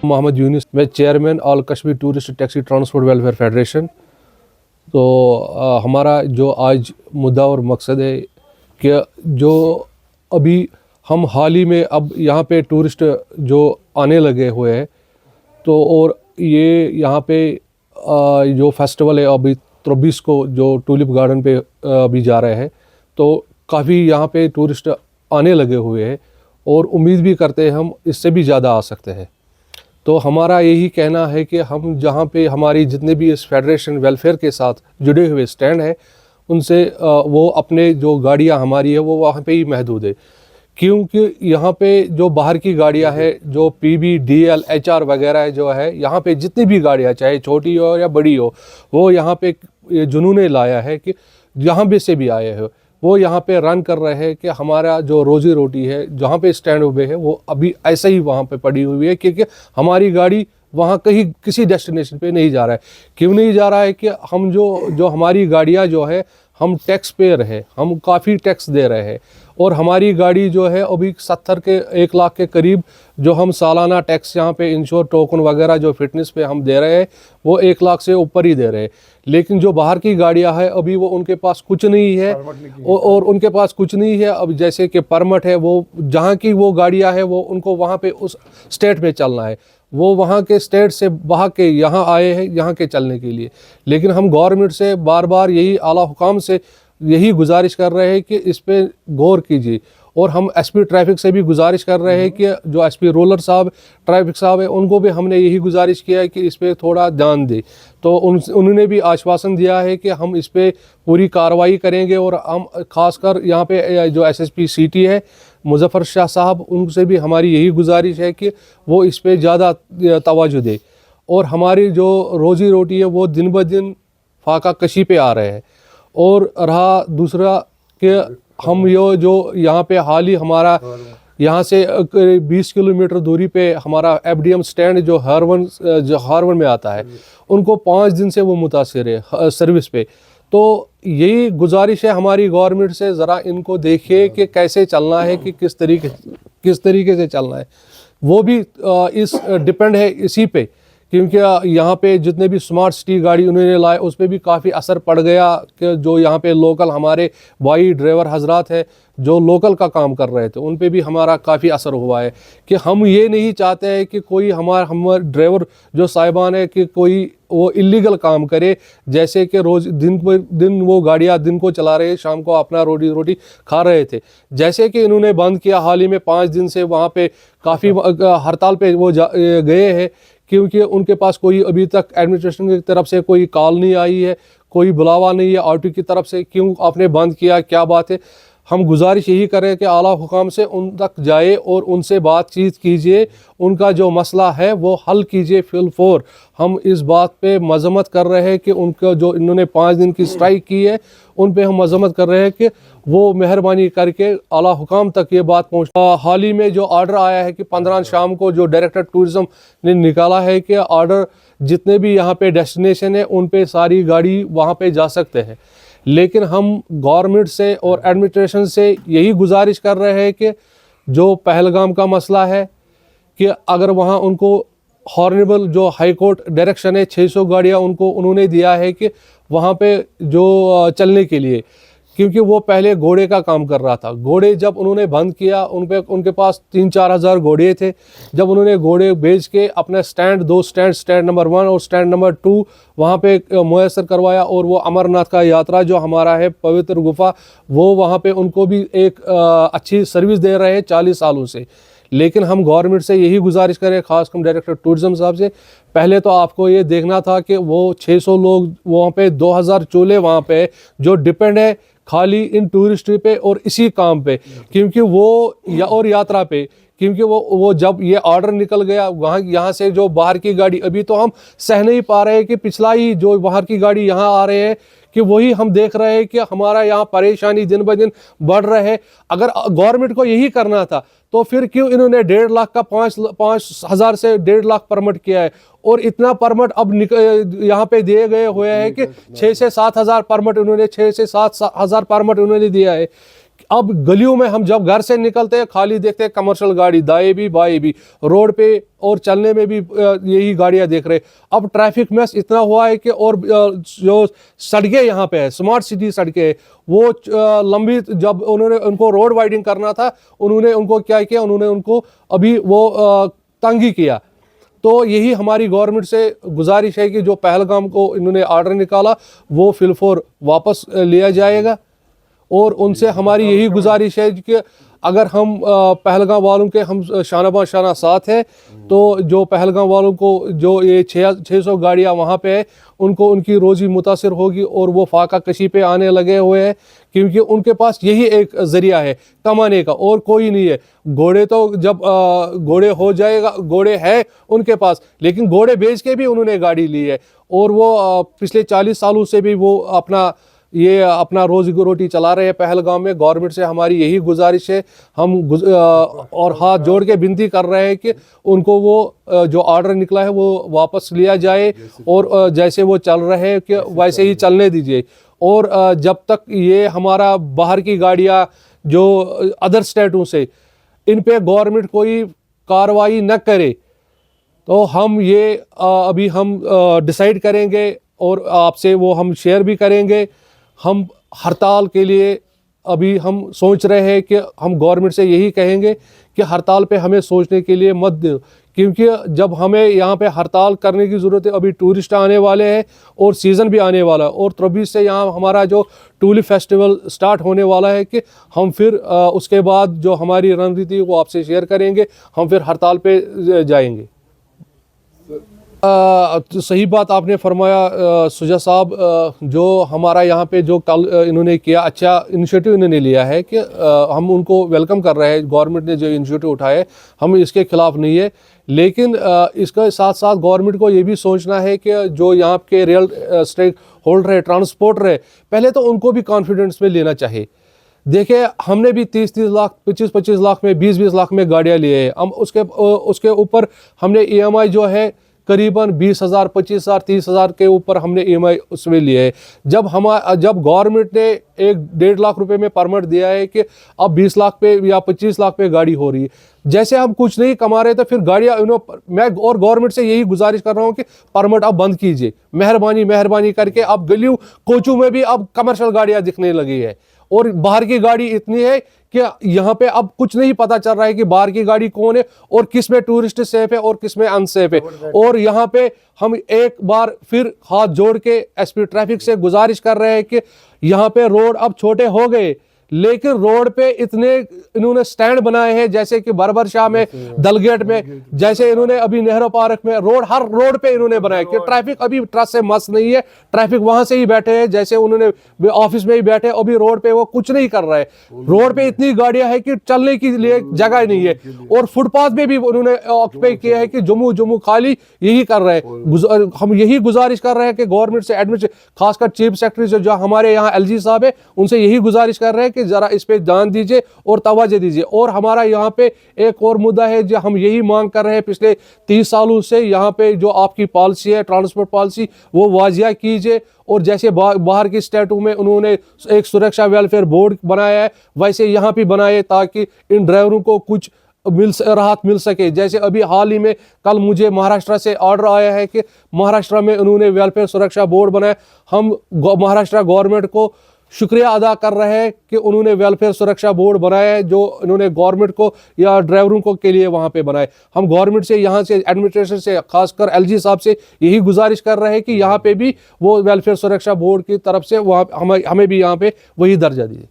मोहम्मद यूनिस, मैं chairman all Kashmir tourist taxi transport welfare federation. तो हमारा जो आज मुद्दा और मकसद है कि जो अभी हम हाल ही में अब यहाँ पे टूरिस्ट जो आने लगे हुए हैं, तो और ये यहाँ पे जो फेस्टिवल है अभी 23 को जो टूलिप गार्डन पे अभी जा रहे हैं, तो काफ़ी यहाँ पे टूरिस्ट आने लगे हुए हैं और उम्मीद भी करते हैं हम इससे भी ज़्यादा आ सकते हैं। तो हमारा यही कहना है कि हम जहाँ पे हमारी जितने भी इस फेडरेशन वेलफेयर के साथ जुड़े हुए स्टैंड हैं, उनसे वो अपने जो गाड़ियाँ हमारी है वो वहाँ पे ही महदूद है, क्योंकि यहाँ पे जो बाहर की गाड़ियाँ है, जो पीबी, डीएल, एचआर वगैरह जो है, यहाँ पे जितनी भी गाड़ियाँ चाहे छोटी हो या बड़ी हो, वो यहाँ पे जुनून लाया है कि जहाँ भी से भी आए हो वो यहाँ पे रन कर रहे हैं कि हमारा जो रोजी रोटी है जहाँ पे स्टैंड हुए है वो अभी ऐसे ही वहाँ पे पड़ी हुई है, क्योंकि हमारी गाड़ी वहाँ कहीं किसी डेस्टिनेशन पे नहीं जा रहा है। क्यों नहीं जा रहा है कि हम जो हमारी गाड़ियाँ जो है, हम टैक्स पेयर है, हम काफ़ी टैक्स दे रहे हैं और हमारी गाड़ी जो है अभी 70 के 1 लाख के करीब जो हम सालाना टैक्स यहाँ पे इंश्योर टोकन वगैरह जो फिटनेस पे हम दे रहे हैं वो 1 लाख से ऊपर ही दे रहे हैं। लेकिन जो बाहर की गाड़ियाँ हैं अभी वो उनके पास कुछ नहीं है और उनके पास कुछ नहीं है। अब जैसे कि परमिट है, वो जहाँ की वो गाड़ियाँ है वो उनको वहाँ पे उस स्टेट में चलना है, वो वहाँ के स्टेट से बहा के यहाँ आए हैं यहाँ के चलने के लिए। लेकिन हम गवर्नमेंट से बार बार यही आला हुकाम से यही गुजारिश कर रहे हैं कि इस पे गौर कीजिए और हम एसपी ट्रैफिक से भी गुजारिश कर रहे हैं कि जो एसपी रोलर साहब ट्रैफिक साहब है उनको भी हमने यही गुजारिश किया है कि इस पे थोड़ा ध्यान दें। तो उन्होंने भी आश्वासन दिया है कि हम इस पे पूरी कार्रवाई करेंगे और हम खासकर यहाँ पे जो एसएसपी सिटी है मुजफ्फर शाह साहब, उनसे भी हमारी यही गुजारिश है कि वो इस पे ज़्यादा तवज्जो दे और हमारी जो रोज़ी रोटी है वो दिन ब दिन फाका कशी पे आ रहे हैं। और रहा दूसरा कि हम ये जो यहाँ पे हाल ही हमारा यहाँ से 20 किलोमीटर दूरी पे हमारा एफडीएम स्टैंड जो हारवन में आता है, उनको 5 दिन से वो मुतासिर है सर्विस पे। तो यही गुजारिश है हमारी गवर्नमेंट से, ज़रा इनको देखिए कि कैसे चलना है, कि किस तरीके से चलना है। वो भी इस डिपेंड है इसी पे, क्योंकि यहाँ पे जितने भी स्मार्ट सिटी गाड़ी उन्होंने लाए उस पर भी काफ़ी असर पड़ गया कि जो यहाँ पे लोकल हमारे भाई ड्राइवर हजरात है जो लोकल का काम कर रहे थे उन पे भी हमारा काफ़ी असर हुआ है। कि हम ये नहीं चाहते हैं कि कोई हमारे ड्राइवर जो साहिबान है कि कोई वो इलीगल काम करे, जैसे कि रोज़ दिन पर दिन वो गाड़ियाँ दिन को चला रहे, शाम को अपना रोटी खा रहे थे। जैसे कि इन्होंने बंद किया हाल ही में 5 दिन से, वहाँ पे काफ़ी हड़ताल पे वो गए हैं, क्योंकि उनके पास कोई अभी तक एडमिनिस्ट्रेशन की तरफ से कोई कॉल नहीं आई है, कोई बुलावा नहीं है आरटीओ की तरफ से, क्यों आपने बंद किया, क्या बात है। हम गुजारिश यही करें कि आला हुकाम से उन तक जाए और उनसे बातचीत कीजिए, उनका जो मसला है वो हल कीजिए फिल फोर। हम इस बात पे मजम्मत कर रहे हैं कि उनका जो इन्होंने 5 दिन की स्ट्राइक की है उन पे हम मजम्मत कर रहे हैं कि वो मेहरबानी करके आला हुकाम तक ये बात पहुँच। हाल ही में जो ऑर्डर आया है कि 15 शाम को जो डायरेक्टर टूरिज्म ने निकाला है कि ऑर्डर जितने भी यहाँ पे डेस्टिनेशन है उन पे सारी गाड़ी वहाँ पे जा सकते हैं। लेकिन हम गवर्नमेंट से और एडमिनिस्ट्रेशन से यही गुजारिश कर रहे हैं कि जो पहलगाम का मसला है कि अगर वहाँ उनको हॉर्नेबल जो हाई कोर्ट डायरेक्शन है 600 गाड़ियाँ उनको उन्होंने दिया है कि वहाँ पे जो चलने के लिए, क्योंकि वो पहले घोड़े का काम कर रहा था। घोड़े जब उन्होंने बंद किया उनके पास 3-4 हज़ार घोड़े थे। जब उन्होंने घोड़े बेच के अपने स्टैंड नंबर 1 और स्टैंड नंबर 2 वहाँ पे मुयसर करवाया और वो अमरनाथ का यात्रा जो हमारा है पवित्र गुफा, वो वहाँ पे उनको भी एक अच्छी सर्विस दे रहे हैं 40 सालों से। लेकिन हम गवर्नमेंट से यही गुजारिश करें, खासकर डायरेक्टर टूरिज्म साहब से, पहले तो आपको ये देखना था कि वो 600 लोग वहाँ पे 2000 चूल्हे वहाँ पे जो डिपेंड है खाली इन टूरिस्ट पे और इसी काम पे, क्योंकि वो और यात्रा पे, क्योंकि वो जब ये ऑर्डर निकल गया वहाँ यहाँ से जो बाहर की गाड़ी, अभी तो हम सह नहीं पा रहे कि पिछला ही जो बाहर की गाड़ी यहाँ आ रहे हैं कि वही हम देख रहे हैं कि हमारा यहाँ परेशानी दिन ब दिन बढ़ रहे है। अगर गवर्नमेंट को यही करना था तो फिर क्यों इन्होंने 1.5 लाख का 5,000 से 1.5 लाख परमिट किया है, और इतना परमिट अब यहाँ पे दिए गए हुए हैं कि 6 से 7 हज़ार परमिट उन्होंने 6 से 7 हज़ार परमिट उन्होंने दिया है। अब गलियों में हम जब घर से निकलते हैं खाली देखते हैं कमर्शियल गाड़ी, दाएं भी बाएं भी, रोड पे और चलने में भी यही गाड़ियां देख रहे हैं। अब ट्रैफिक मैस इतना हुआ है कि और जो सड़कें यहाँ पे है, स्मार्ट सिटी सड़कें है, वो लंबी, जब उन्होंने उनको रोड वाइडिंग करना था, उन्होंने उनको क्या किया, उन्होंने उनको अभी वो तंगी किया। तो यही हमारी गवर्नमेंट से गुजारिश है कि जो पहलगाम को इन्होंने ऑर्डर निकाला वो फिलफोर वापस लिया जाएगा। और उनसे हमारी यही गुजारिश है कि अगर हम पहलगाम वालों के हम शाना शाना साथ हैं, तो जो पहलगाम वालों को जो ये 600 गाड़ियाँ वहाँ पे है, उनको उनकी रोज़ी मुतासिर होगी और वो फाका कशी पे आने लगे हुए हैं, क्योंकि उनके पास यही एक ज़रिया है कमाने का, और कोई नहीं है। घोड़े तो जब घोड़े हो जाएगा, घोड़े हैं उनके पास, लेकिन घोड़े बेच के भी उन्होंने गाड़ी ली है, और वो पिछले 40 सालों से भी वो अपना रोजी रोटी चला रहे हैं पहलगाम में। गवर्नमेंट से हमारी यही गुजारिश है, हम और हाथ जोड़ के विनती कर रहे हैं कि उनको वो जो ऑर्डर निकला है वो वापस लिया जाए, और जैसे वो चल रहे हैं कि वैसे ही चलने दीजिए। और जब तक ये हमारा बाहर की गाड़ियाँ जो अदर स्टेटों से, इन पे गवर्नमेंट कोई कार्रवाई न करे, तो हम ये अभी हम डिसाइड करेंगे और आपसे वो हम शेयर भी करेंगे। हम हड़ताल के लिए अभी हम सोच रहे हैं कि हम गवर्नमेंट से यही कहेंगे कि हड़ताल पे हमें सोचने के लिए मत दो, क्योंकि जब हमें यहाँ पे हड़ताल करने की ज़रूरत है, अभी टूरिस्ट आने वाले हैं और सीज़न भी आने वाला है, और 23 से यहाँ हमारा जो टूलिप फेस्टिवल स्टार्ट होने वाला है कि हम फिर उसके बाद जो हमारी रणनीति वो आपसे शेयर करेंगे, हम फिर हड़ताल पे जाएंगे। तो सही बात आपने फरमाया सुजा साहब, जो हमारा यहाँ पे जो कल इन्होंने किया, अच्छा इनिशिएटिव इन्होंने लिया है कि हम उनको वेलकम कर रहे हैं। गवर्नमेंट ने जो इनिशिएटिव उठाए, हम इसके खिलाफ नहीं है, लेकिन इसके साथ साथ गवर्नमेंट को ये भी सोचना है कि जो यहाँ के रियल स्टेक होल्डर है, ट्रांसपोर्टर है, पहले तो उनको भी कॉन्फिडेंस में लेना चाहिए। देखिए, हमने भी 30-30 लाख, 25-25 लाख में, 20-20 लाख में गाड़ियाँ लिए हैं। हम उसके ऊपर हमने EMI जो है करीबन 20,000, 25,000, 30,000 के ऊपर हमने EMI उसमें लिए है। जब गवर्नमेंट ने 1-1.5 लाख रुपए में परमिट दिया है कि अब 20 लाख पे या 25 लाख पे गाड़ी हो रही है, जैसे हम कुछ नहीं कमा रहे तो फिर गाड़ियाँ मैं और गवर्नमेंट से यही गुजारिश कर रहा हूँ कि परमिट अब बंद कीजिए, मेहरबानी करके। अब गलियों कोचों में भी अब कमर्शियल गाड़ियाँ दिखने लगी है, और बाहर की गाड़ी इतनी है कि यहाँ पे अब कुछ नहीं पता चल रहा है कि बाहर की गाड़ी कौन है और किस में टूरिस्ट सेफ है और किस में अनसेफ है। और यहाँ पे हम एक बार फिर हाथ जोड़ के SP ट्रैफिक से गुजारिश कर रहे हैं कि यहाँ पे रोड अब छोटे हो गए, लेकिन रोड पे इतने इन्होंने स्टैंड बनाए हैं, जैसे कि बरबर शाह में, दलगेट में, जैसे इन्होंने अभी नेहरू पार्क में, हर रोड पे इन्होंने बनाया कि ट्रैफिक अभी ट्रस्ट से मस नहीं है, ट्रैफिक वहां से ही बैठे हैं, जैसे उन्होंने ऑफिस में ही बैठे, अभी रोड पे वो कुछ नहीं कर रहा है। रोड पे इतनी गाड़ियां हैं कि चलने के लिए जगह नहीं है, और फुटपाथ में भी उन्होंने ऑक्यूपाई किया है कि जम्मू खाली यही कर रहे हैं। हम यही गुजारिश कर रहे हैं कि गवर्नमेंट से, खासकर चीफ सेक्रेटरी जो हमारे यहाँ LG साहब है, उनसे यही गुजारिश कर रहे हैं कि जरा इस पे ध्यान दीजिए और तवज्जो दीजिए। और हमारा यहाँ पे एक और मुद्दा है जो हम यही मांग कर रहे हैं पिछले 30 सालों से, यहाँ पे जो आपकी पॉलिसी है, ट्रांसपोर्ट पॉलिसी, वो वाजिया कीजिए। और जैसे बाहर की स्टेटों में उन्होंने एक सुरक्षा वेलफेयर बोर्ड बनाया है, वैसे यहाँ भी बनाए, ताकि इन ड्राइवरों को कुछ राहत मिल सके। जैसे अभी हाल ही में कल मुझे महाराष्ट्र से ऑर्डर आया है कि महाराष्ट्र में उन्होंने वेलफेयर सुरक्षा बोर्ड बनाया। हम महाराष्ट्र गवर्नमेंट को शुक्रिया अदा कर रहे हैं कि उन्होंने वेलफेयर सुरक्षा बोर्ड बनाया है, जो इन्होंने गवर्नमेंट को या ड्राइवरों को के लिए वहाँ पे बनाए। हम गवर्नमेंट से, यहाँ से, एडमिनिस्ट्रेशन से, खासकर LG साहब से यही गुजारिश कर रहे हैं कि यहाँ पे भी वो वेलफेयर सुरक्षा बोर्ड की तरफ से वहाँ हमें भी यहाँ पे वही दर्जा दिए।